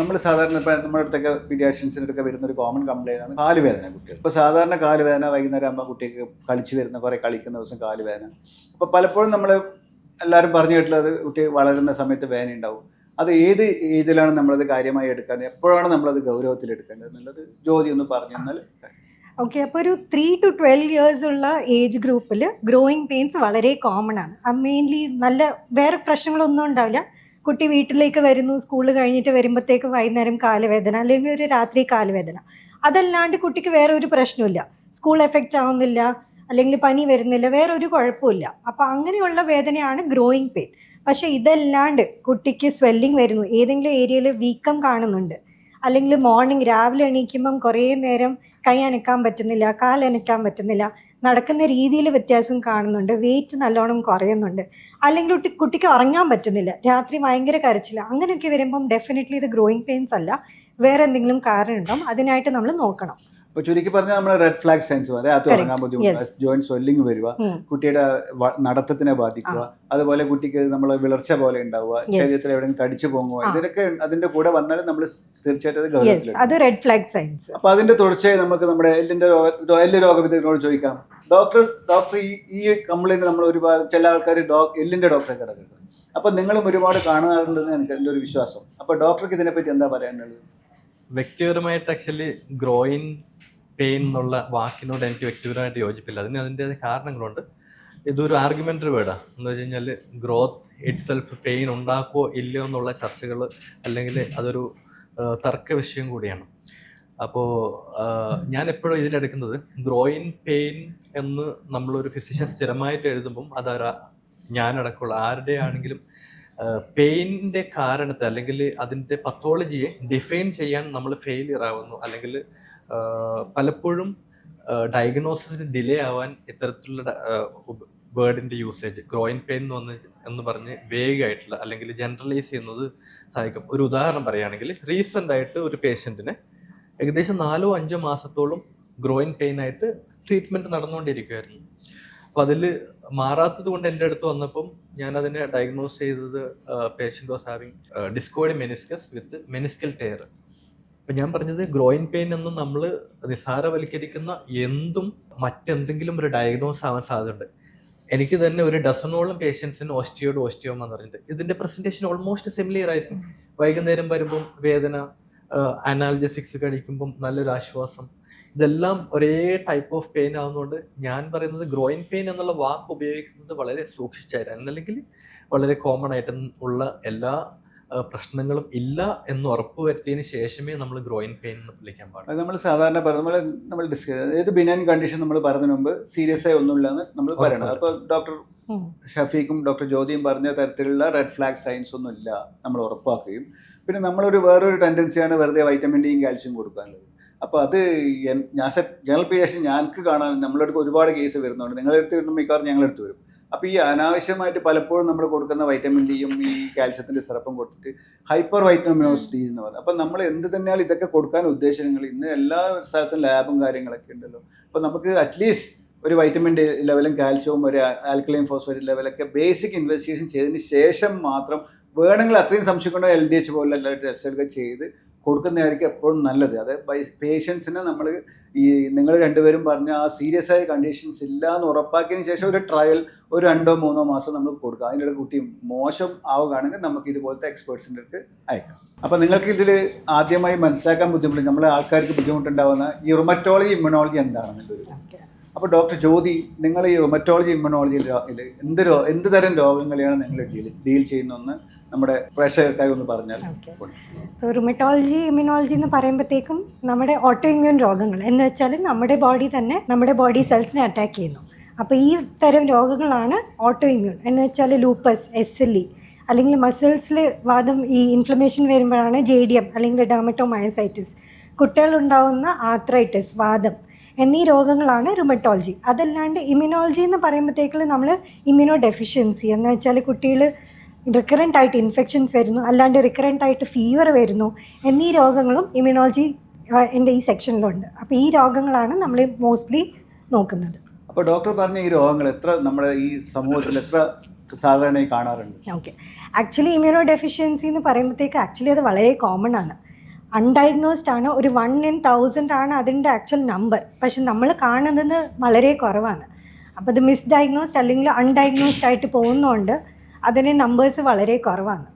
നമ്മൾ സാധാരണ ഇപ്പോൾ നമ്മുടെ അടുത്തൊക്കെ പീഡിയാട്രിഷ്യൻസിൻ്റെ അടുത്തൊക്കെ വരുന്ന ഒരു കോമൺ കംപ്ലൈൻ്റ് ആണ് കാലുവേദന കുട്ടികൾ. ഇപ്പോൾ സാധാരണ കാലുവേദന വൈകുന്നേരം ആകുമ്പോൾ കുട്ടിക്ക് കളിച്ച് വരുന്ന കുറേ കളിക്കുന്ന ദിവസം കാലുവേദന. അപ്പോൾ പലപ്പോഴും നമ്മൾ എല്ലാവരും പറഞ്ഞു കേട്ടുള്ളത് കുട്ടി വളരുന്ന സമയത്ത് വേദന ഉണ്ടാവും. അത് ഏത് ഏജിലാണ് നമ്മളത് കാര്യമായി എടുക്കാൻ, എപ്പോഴാണ് നമ്മളത് ഗൗരവത്തിൽ എടുക്കേണ്ടത് എന്നുള്ളത് ജ്യോതി ഒന്ന് പറഞ്ഞു തന്നാൽ. ഓക്കെ, അപ്പോൾ ഒരു 3 to 12 years ഉള്ള ഏജ് ഗ്രൂപ്പിൽ ഗ്രോയിങ് പെയിൻസ് വളരെ കോമൺ ആണ്. മെയിൻലി നല്ല വേറെ പ്രശ്നങ്ങളൊന്നും ഉണ്ടാവില്ല. കുട്ടി വീട്ടിലേക്ക് വരുന്നു, സ്കൂൾ കഴിഞ്ഞിട്ട് വരുമ്പോഴത്തേക്ക് വൈകുന്നേരം കാലുവേദന അല്ലെങ്കിൽ ഒരു രാത്രി കാലുവേദന. അതല്ലാണ്ട് കുട്ടിക്ക് വേറെ ഒരു പ്രശ്നമില്ല, സ്കൂൾ എഫക്റ്റ് ആവുന്നില്ല അല്ലെങ്കിൽ പനി വരുന്നില്ല, വേറെ ഒരു കുഴപ്പമില്ല. അപ്പോൾ അങ്ങനെയുള്ള വേദനയാണ് ഗ്രോയിങ് പെയിൻ. പക്ഷേ ഇതല്ലാണ്ട് കുട്ടിക്ക് സ്വെല്ലിങ് വരുന്നു, ഏതെങ്കിലും ഏരിയയിൽ വീക്കം കാണുന്നുണ്ട്, അല്ലെങ്കിൽ മോർണിംഗ് രാവിലെ എണീക്കുമ്പം കുറേ നേരം കൈ അനക്കാൻ പറ്റുന്നില്ല, കാലനക്കാൻ പറ്റുന്നില്ല, നടക്കുന്ന രീതിയിൽ വ്യത്യാസം കാണുന്നുണ്ട്, വെയിറ്റ് നല്ലോണം കുറയുന്നുണ്ട്, അല്ലെങ്കിൽ കുട്ടിക്ക് ഉറങ്ങാൻ പറ്റുന്നില്ല, രാത്രി ഭയങ്കര കരച്ചില്ല, അങ്ങനെയൊക്കെ വരുമ്പം ഡെഫിനറ്റ്ലി ഇത് ഗ്രോയിങ് പെയിൻസ് അല്ല, വേറെ എന്തെങ്കിലും കാരണം ഉണ്ടാവും. അതിനായിട്ട് നമ്മൾ നോക്കണം. ഇപ്പോൾ ചുരുക്കി പറഞ്ഞാൽ നമ്മൾ റെഡ് ഫ്ലാഗ് സൈൻസ് വരെ അത് ഉറങ്ങാൻ ബുദ്ധിമുട്ട്, ജോയിന്റ് സ്വെല്ലിങ് വരിക, കുട്ടിയുടെ നടത്തത്തിനെ ബാധിക്കുക, അതുപോലെ കുട്ടിക്ക് നമ്മൾ വിളർച്ച പോലെ ഉണ്ടാവുക, ശരീരത്തിൽ എവിടെയെങ്കിലും തടിച്ചു പോകുക, ഇതിനൊക്കെ അതിന്റെ കൂടെ വന്നാൽ നമ്മൾ തീർച്ചയായിട്ടും അത് റെഡ് ഫ്ലാഗ് സൈൻസ്. അപ്പൊ അതിന്റെ തുടർച്ചയായി നമുക്ക് നമ്മുടെ എല്ല് രോഗവിദഗ്ധനോട് ചോദിക്കാം. ഡോക്ടർ ഈ കംപ്ലൈന്റ് നമ്മൾ ഒരുപാട് ചില ആൾക്കാർ എല്ലിന്റെ ഡോക്ടറെ കിടക്കുന്നത്, അപ്പൊ നിങ്ങളും ഒരുപാട് കാണാറുണ്ടെന്ന് എനിക്ക് എൻ്റെ ഒരു വിശ്വാസം. അപ്പൊ ഡോക്ടർക്ക് ഇതിനെപ്പറ്റി എന്താ പറയാനുള്ളത്? വ്യക്തിപരമായിട്ട് ആക്ച്വലി ഗ്രോയിൻ പെയിൻ എന്നുള്ള വാക്കിനോട് എനിക്ക് വ്യക്തിപരമായിട്ട് യോജിപ്പില്ല. അതിൻ്റെ കാരണങ്ങളുണ്ട്. ഇതൊരു ആർഗ്യുമെൻ്ററി വേർഡാണ്. എന്ന് വെച്ച് കഴിഞ്ഞാൽ ഗ്രോത്ത് ഇറ്റ് സെൽഫ് പെയിൻ ഉണ്ടാക്കുമോ ഇല്ലയോ എന്നുള്ള ചർച്ചകൾ, അല്ലെങ്കിൽ അതൊരു തർക്ക വിഷയം കൂടിയാണ്. അപ്പോൾ ഞാൻ എപ്പോഴും ഇതിനെടുക്കുന്നത് ഗ്രോയിൻ പെയിൻ എന്ന് നമ്മളൊരു ഫിസിഷ്യൻ സ്ഥിരമായിട്ട് എഴുതുമ്പം അതൊരു ഞാനടക്കമുള്ള ആരുടെ ആണെങ്കിലും പെയിനിൻ്റെ കാരണത്തെ അല്ലെങ്കിൽ അതിൻ്റെ പത്തോളജിയെ ഡിഫൈൻ ചെയ്യാൻ നമ്മൾ ഫെയിലിയർ ആവുന്നു, അല്ലെങ്കിൽ പലപ്പോഴും ഡയഗ്നോസിന് ഡിലേ ആവാൻ ഇത്തരത്തിലുള്ള വേർഡിൻ്റെ യൂസേജ് ഗ്രോയിൻ പെയിൻ എന്ന് പറഞ്ഞ് വേഗമായിട്ടുള്ള അല്ലെങ്കിൽ ജനറലൈസ് ചെയ്യുന്നത് സഹായിക്കും. ഒരു ഉദാഹരണം പറയുകയാണെങ്കിൽ, റീസെൻ്റ് ആയിട്ട് ഒരു പേഷ്യൻറ്റിന് ഏകദേശം 4-5 മാസത്തോളം ഗ്രോയിൻ പെയിനായിട്ട് ട്രീറ്റ്മെൻറ്റ് നടന്നുകൊണ്ടിരിക്കുമായിരുന്നു. അപ്പോൾ അതിൽ മാറാത്തത് കൊണ്ട് എൻ്റെ അടുത്ത് വന്നപ്പം ഞാനതിനെ ഡയഗ്നോസ് ചെയ്തത് patient was having discoid meniscus with meniscal tear. അപ്പം ഞാൻ പറഞ്ഞത് ഗ്രോയിൻ പെയിൻ എന്നും നമ്മൾ നിസ്സാരവൽക്കരിക്കുന്ന എന്തും മറ്റെന്തെങ്കിലും ഒരു ഡയഗ്നോസ് ആവാൻ സാധ്യതയുണ്ട്. എനിക്ക് തന്നെ ഒരു ഡസനോളം പേഷ്യൻസിന് ഓസ്റ്റിയോമ എന്ന് പറഞ്ഞിട്ട് ഇതിൻ്റെ പ്രസൻറ്റേഷൻ ഓൾമോസ്റ്റ് സിമിലർ ആയിരിക്കും. വൈകുന്നേരം വരുമ്പം വേദന, അനാൽജസിക്സ് കഴിക്കുമ്പം നല്ലൊരു ആശ്വാസം, ഇതെല്ലാം ഒരേ ടൈപ്പ് ഓഫ് പെയിൻ ആവുന്നതുകൊണ്ട് ഞാൻ പറയുന്നത് ഗ്രോയിൻ പെയിൻ എന്നുള്ള വാക്ക് ഉപയോഗിക്കുന്നത് വളരെ സൂക്ഷിച്ചായിരുന്നു, അല്ലെങ്കിൽ വളരെ കോമൺ ആയിട്ട് ഉള്ള എല്ലാ പ്രശ്നങ്ങളും ഇല്ല എന്ന് ഉറപ്പുവരുത്തിയതിന് ശേഷമേ നമ്മൾ ഗ്രോയിൻ പെയിൻ എന്ന് വിളിക്കാൻ പാടുള്ളൂ. അത് നമ്മൾ സാധാരണ നമ്മൾ ഡിസ്കസ് ചെയ്തത് ഏത് ബിനൈൻ കണ്ടീഷൻ നമ്മൾ പറഞ്ഞതിന് മുമ്പ് സീരിയസ് ആയി ഒന്നുമില്ല എന്ന് നമ്മൾ പറയണം. അപ്പോൾ ഡോക്ടർ ഷഫീഖും ഡോക്ടർ ജ്യോതിയും പറഞ്ഞ തരത്തിലുള്ള റെഡ് ഫ്ലാഗ് സൈൻസ് ഒന്നും ഇല്ല നമ്മൾ ഉറപ്പാക്കുകയും, പിന്നെ നമ്മളൊരു വേറൊരു ടെൻഡൻസിയാണ് വെറുതെ വൈറ്റമിൻ ഡിയും കാൽസ്യം കൊടുക്കാനുള്ളത്. അപ്പോൾ അത് ഞാൻ ജനറൽ പീഡിയാട്രിഷ്യൻ ഞങ്ങൾക്ക് കാണാൻ നമ്മളടുത്ത് ഒരുപാട് കേസ് വരുന്നുണ്ട്. നിങ്ങളെടുത്ത് വരുമ്പോൾ മിക്കവാറും ഞങ്ങളെടുത്ത് വരും. അപ്പോൾ ഈ അനാവശ്യമായിട്ട് പലപ്പോഴും നമ്മൾ കൊടുക്കുന്ന വൈറ്റമിൻ ഡിയും ഈ കാൽസ്യത്തിൻ്റെ സിറപ്പും കൊടുത്തിട്ട് ഹൈപ്പർ വൈറ്റമിനോസ് ഡി എന്ന് പറയും. അപ്പോൾ നമ്മൾ എന്ത് തന്നെയാലും ഇതൊക്കെ കൊടുക്കാൻ ഉദ്ദേശങ്ങൾ ഇന്ന് എല്ലാ സ്ഥലത്തും ലാബും കാര്യങ്ങളൊക്കെ ഉണ്ടല്ലോ. അപ്പോൾ നമുക്ക് അറ്റ്ലീസ്റ്റ് ഒരു വൈറ്റമിൻ ഡി ലെവലും കാൽസ്യവും ഒരു ആൽക്കലൈൻ ഫോസ്ഫേറ്റ് ലെവലൊക്കെ ബേസിക് ഇൻവെസ്റ്റിഗേഷൻ ചെയ്തതിന് ശേഷം മാത്രം വേണമെങ്കിൽ അത്രയും സംശയിക്കേണ്ട LDH പോലുള്ള എല്ലാ ടെസ്റ്റുകളൊക്കെ ചെയ്ത് കൊടുക്കുന്നതായിരിക്കും എപ്പോഴും നല്ലത്. അത് പേഷ്യൻസിനെ നമ്മൾ ഈ നിങ്ങൾ രണ്ടുപേരും പറഞ്ഞ ആ സീരിയസ് ആയ കണ്ടീഷൻസ് ഇല്ല എന്ന് ഉറപ്പാക്കിയതിന് ശേഷം ഒരു ട്രയൽ ഒരു 2-3 മാസം നമ്മൾ കൊടുക്കുക. അതിൻ്റെ കുട്ടി മോശം ആവുകയാണെങ്കിൽ നമുക്ക് ഇതുപോലത്തെ എക്സ്പേർട്സിൻ്റെ അടുത്ത് അയക്കാം. അപ്പോൾ നിങ്ങൾക്ക് ഇതിൽ ആദ്യമായി മനസ്സിലാക്കാൻ ബുദ്ധിമുട്ട്, നമ്മളെ ആൾക്കാർക്ക് ബുദ്ധിമുട്ടുണ്ടാവുന്ന ഈ റുമറ്റോളജി ഇമ്മ്യൂണോളജി എന്താണെന്നുള്ളത്. അപ്പോൾ ഡോക്ടർ ജ്യോതി, നിങ്ങൾ ഈ റുമറ്റോളജി ഇമ്മ്യൂണോളജിയിൽ എന്ത് തരം രോഗങ്ങളെയാണ് നിങ്ങൾ ഡീൽ ചെയ്യുന്നതെന്ന് നമ്മുടെ പ്രേക്ഷകർക്കായി ഒന്ന് പറഞ്ഞാൽ. സോ റുമറ്റോളജി ഇമ്മ്യൂണോളജി എന്ന് പറയുമ്പോഴത്തേക്കും നമ്മുടെ ഓട്ടോ ഇമ്മ്യൂൺ രോഗങ്ങൾ എന്ന് വെച്ചാൽ നമ്മുടെ ബോഡി തന്നെ നമ്മുടെ ബോഡി സെൽസിനെ അറ്റാക്ക് ചെയ്യുന്നു. അപ്പോൾ ഈ തരം രോഗങ്ങളാണ് ഓട്ടോ ഇമ്മ്യൂൺ എന്ന് വെച്ചാൽ ലൂപ്പസ്, SLE, അല്ലെങ്കിൽ മസിൽസിൽ വാദം ഈ ഇൻഫ്ലമേഷൻ വരുമ്പോഴാണ് JDM അല്ലെങ്കിൽ ഡെർമറ്റോമയോസൈറ്റിസ്, കുട്ടികളുണ്ടാവുന്ന ആർത്രൈറ്റിസ്, വാദം എന്നീ രോഗങ്ങളാണ് റുമറ്റോളജി. അതല്ലാണ്ട് ഇമ്മ്യൂണോളജി എന്ന് പറയുമ്പോഴത്തേക്കും നമ്മൾ ഇമ്മ്യൂണോ ഡെഫിഷ്യൻസി എന്ന് വെച്ചാൽ കുട്ടികൾ റിക്കറൻ്റ് ആയിട്ട് ഇൻഫെക്ഷൻസ് വരുന്നു, അല്ലാണ്ട് റിക്കറൻ്റ് ആയിട്ട് ഫീവർ വരുന്നു എന്നീ രോഗങ്ങളും ഇമ്മ്യൂണോളജി എൻ്റെ ഈ സെക്ഷനിലുണ്ട്. അപ്പോൾ ഈ രോഗങ്ങളാണ് നമ്മൾ മോസ്റ്റ്ലി നോക്കുന്നത്. അപ്പോൾ ഡോക്ടർ പറഞ്ഞ ഈ രോഗങ്ങൾ എത്ര നമ്മുടെ ഈ സമൂഹത്തിൽ എത്ര സാധാരണയായി കാണാറുണ്ട്? ഓക്കെ, ആക്ച്വലി ഇമ്മ്യൂണോ ഡെഫിഷ്യൻസി എന്ന് പറയുമ്പോഴത്തേക്ക് ആക്ച്വലി അത് വളരെ കോമൺ ആണ്. അൺഡയഗ്നോസ്ഡ് ആണ്. ഒരു 1 in 1000 ആണ് അതിൻ്റെ ആക്ച്വൽ നമ്പർ. പക്ഷെ നമ്മൾ കാണുന്നത് വളരെ കുറവാണ്. അപ്പോൾ ഇത് മിസ്ഡയഗ്നോസ്ഡ് അല്ലെങ്കിൽ അൺഡയഗ്നോസ്ഡ് ആയിട്ട് പോകുന്നതുകൊണ്ട് അതിന് നമ്പേഴ്സ് വളരെ കുറവാണ്.